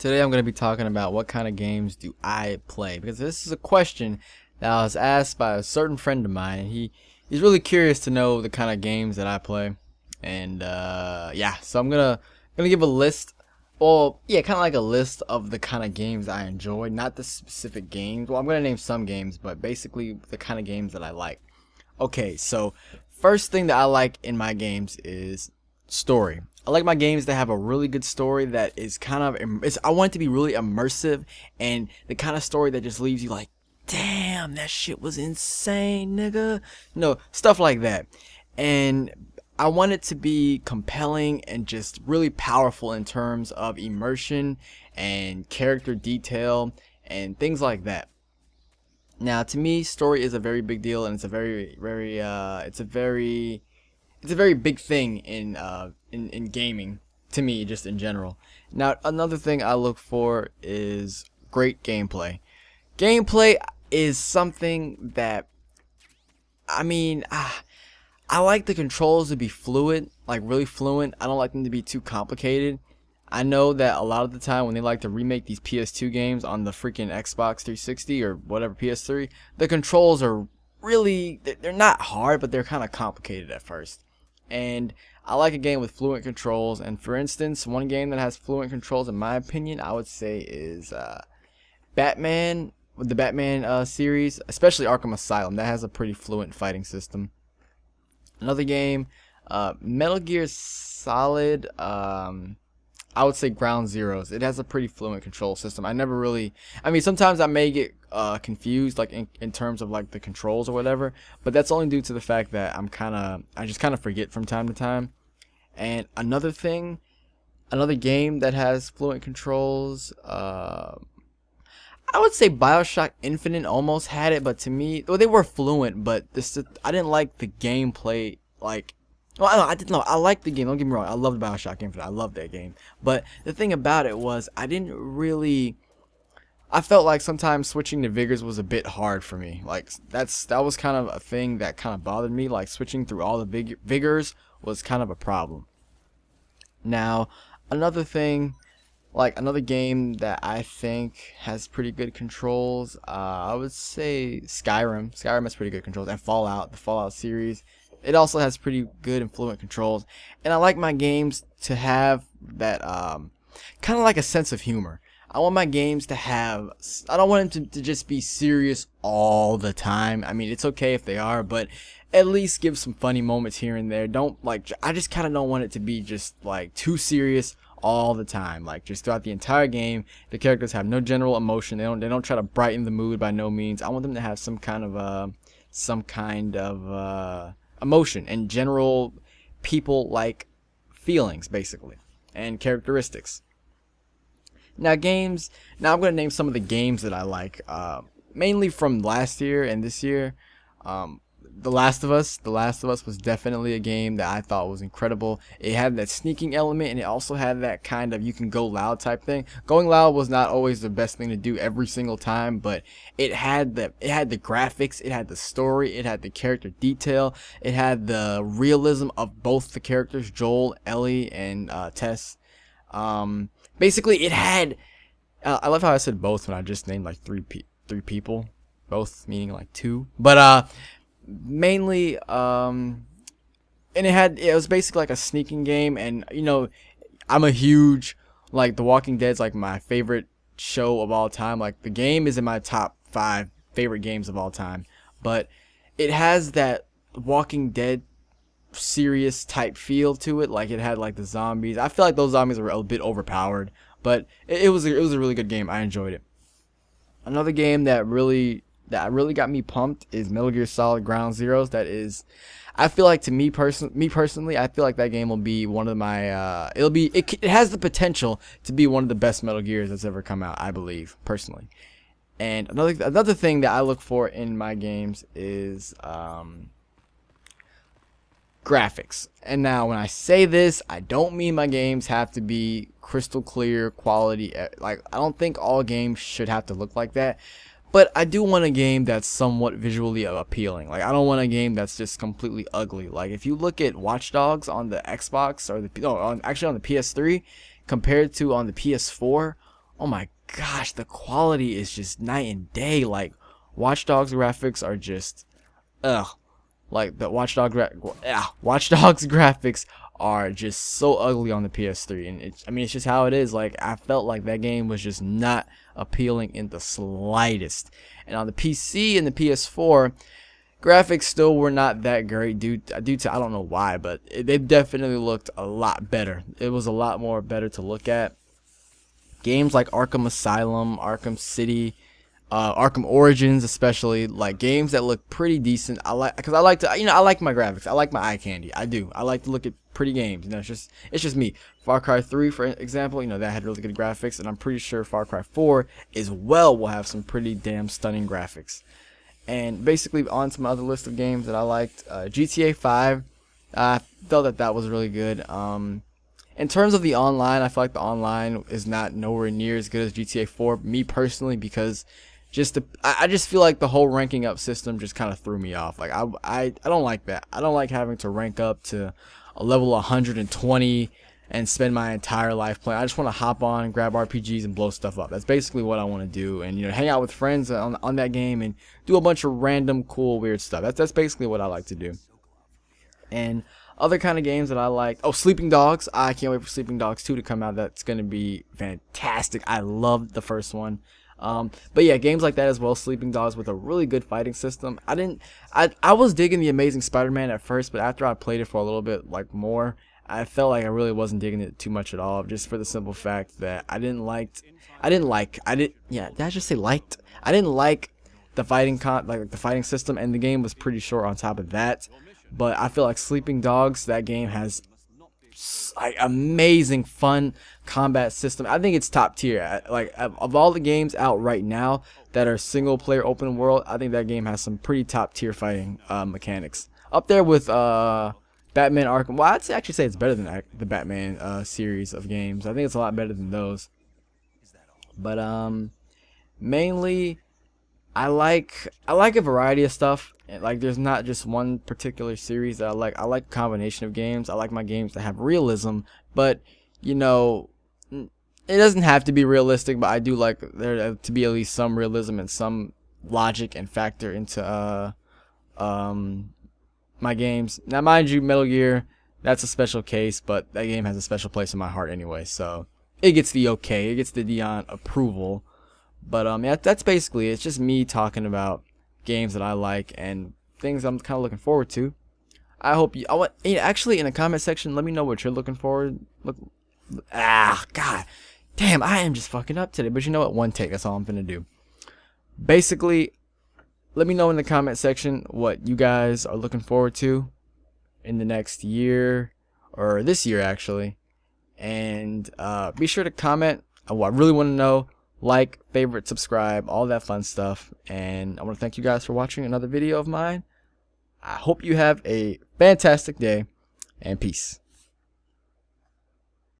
Today I'm going to be talking about what kind of games do I play, because this is a question that I was asked by a certain friend of mine. He's really curious to know the kind of games that I play, and yeah, so I'm gonna give a list. Well, yeah, kind of like a list of the kind of games I enjoy, not the specific games. Well, I'm gonna name some games, but basically the kind of games that I like. Okay, so first thing that I like in my games is story. I like my games that have a really good story that is kind of I want it to be really immersive, and the kind of story that just leaves you like, damn, that shit was insane, nigga. No, stuff like that. And I want it to be compelling and just really powerful in terms of immersion and character detail and things like that. Now, to me, story is a very big deal, and it's a very big thing in gaming, to me, just in general. Now, another thing I look for is great gameplay. Gameplay is something that, I mean, I like the controls to be fluid, like really fluent. I don't like them to be too complicated. I know that a lot of the time when they like to remake these PS2 games on the freaking Xbox 360 or whatever, PS3, the controls are really, they're not hard, but they're kind of complicated at first. And I like a game with fluent controls, and for instance, one game that has fluent controls in my opinion, I would say is Batman, the Batman series, especially Arkham Asylum. That has a pretty fluent fighting system. Another game, Metal Gear Solid, I would say Ground Zeroes. It has a pretty fluent control system. I mean, sometimes I may get confused, like in terms of like the controls or whatever, but that's only due to the fact that I just kind of forget from time to time. And another game that has fluent controls, I would say BioShock Infinite almost had it, but to me, well, they were fluent, but I didn't like the gameplay. Like, well, I didn't know. I liked the game. Don't get me wrong. I loved BioShock Infinite. I loved that game. But the thing about it was, I felt like sometimes switching to vigors was a bit hard for me. Like, that was kind of a thing that kind of bothered me. Like, switching through all the vigors was kind of a problem. Now, another thing, like another game that I think has pretty good controls, I would say Skyrim. Skyrim has pretty good controls, and Fallout, the Fallout series. It also has pretty good and fluent controls, and I like my games to have that kind of like a sense of humor. I want my games to have, I don't want them to just be serious all the time. I mean, it's okay if they are, but at least give some funny moments here and there. I just kind of don't want it to be just like too serious all the time. Like, just throughout the entire game, the characters have no general emotion. They don't try to brighten the mood by no means. I want them to have some kind of emotion and general people like feelings, basically, and characteristics. Now, I'm going to name some of the games that I like, mainly from last year and this year. The Last of Us was definitely a game that I thought was incredible. It had that sneaking element, and it also had that kind of you can go loud type thing. Going loud was not always the best thing to do every single time, but it had the graphics, it had the story, it had the character detail, it had the realism of both the characters, Joel, Ellie, and Tess. Basically, it had. I love how I said both when I just named like three people, both meaning like two, but mainly and it was basically like a sneaking game. And you know, I'm a huge, like, The Walking Dead's like my favorite show of all time. Like, the game is in my top 5 favorite games of all time, but it has that Walking Dead serious type feel to it. Like, it had like the zombies. I feel like those zombies were a bit overpowered, but it was a really good game. I enjoyed it. Another game that really got me pumped is Metal Gear Solid Ground Zeroes. That is, I feel like, to me personally, I feel like that game will be one of my it has the potential to be one of the best Metal Gears that's ever come out, I believe, personally. And another thing that I look for in my games is graphics. And now, when I say this, I don't mean my games have to be crystal clear quality. Like, I don't think all games should have to look like that. But I do want a game that's somewhat visually appealing. Like, I don't want a game that's just completely ugly. Like, if you look at Watch Dogs on the Xbox, or actually on the PS3, compared to on the PS4, oh my gosh, the quality is just night and day. Like Watch Dogs graphics are just ugh. Like the Watch Dogs graphics are just so ugly on the PS3, and I mean, it's just how it is. Like, I felt like that game was just not appealing in the slightest. And on the PC and the PS4, graphics still were not that great due to I don't know why, but they definitely looked a lot better. It was a lot more better to look at. Games like Arkham Asylum, Arkham City, Arkham Origins, especially, like games that look pretty decent. I like my graphics. I like my eye candy. I do. I like to look at pretty games. You know, it's just me. Far Cry 3, for example, you know, that had really good graphics, and I'm pretty sure Far Cry 4 as well will have some pretty damn stunning graphics. And basically, on to my other list of games that I liked, GTA 5. I felt that was really good. In terms of the online, I feel like the online is not nowhere near as good as GTA 4. Me personally, because I just feel like the whole ranking up system just kind of threw me off. Like I don't like that. I don't like having to rank up to a level 120 and spend my entire life playing. I just want to hop on, grab RPGs, and blow stuff up. That's basically what I want to do, and, you know, hang out with friends on that game and do a bunch of random, cool, weird stuff. That's basically what I like to do. And other kind of games that I like, Sleeping Dogs. I can't wait for Sleeping Dogs 2 to come out. That's gonna be fantastic. I loved the first one. But yeah, games like that as well. Sleeping Dogs with a really good fighting system. I was digging the Amazing Spider-Man at first, but after I played it for a little bit more, I felt like I really wasn't digging it too much at all, just for the simple fact that I didn't like the fighting the fighting system, and the game was pretty short on top of that. But I feel like Sleeping Dogs, that game has like amazing fun combat system. I think it's top tier. Like, of all the games out right now that are single player open world, I think that game has some pretty top tier fighting mechanics, up there with Batman Arkham. Well, I'd actually say it's better than the Batman series of games. I think it's a lot better than those. But mainly I like a variety of stuff. Like, there's not just one particular series that I like. I like a combination of games. I like my games that have realism, but, you know, it doesn't have to be realistic, but I do like there to be at least some realism and some logic and factor into my games. Now, mind you, Metal Gear, that's a special case, but that game has a special place in my heart anyway, so it gets the okay. It gets the Dion approval. But yeah, that's basically it. It's just me talking about games that I like and things I'm kind of looking forward to. I hope actually, in the comment section, let me know what you're looking forward. God damn, I am just fucking up today. But you know what? One take. That's all I'm gonna do. Basically, let me know in the comment section what you guys are looking forward to in the next year, or this year actually. And be sure to comment. I really want to know. Like, favorite, subscribe, all that fun stuff. And I want to thank you guys for watching another video of mine. I hope you have a fantastic day, and peace.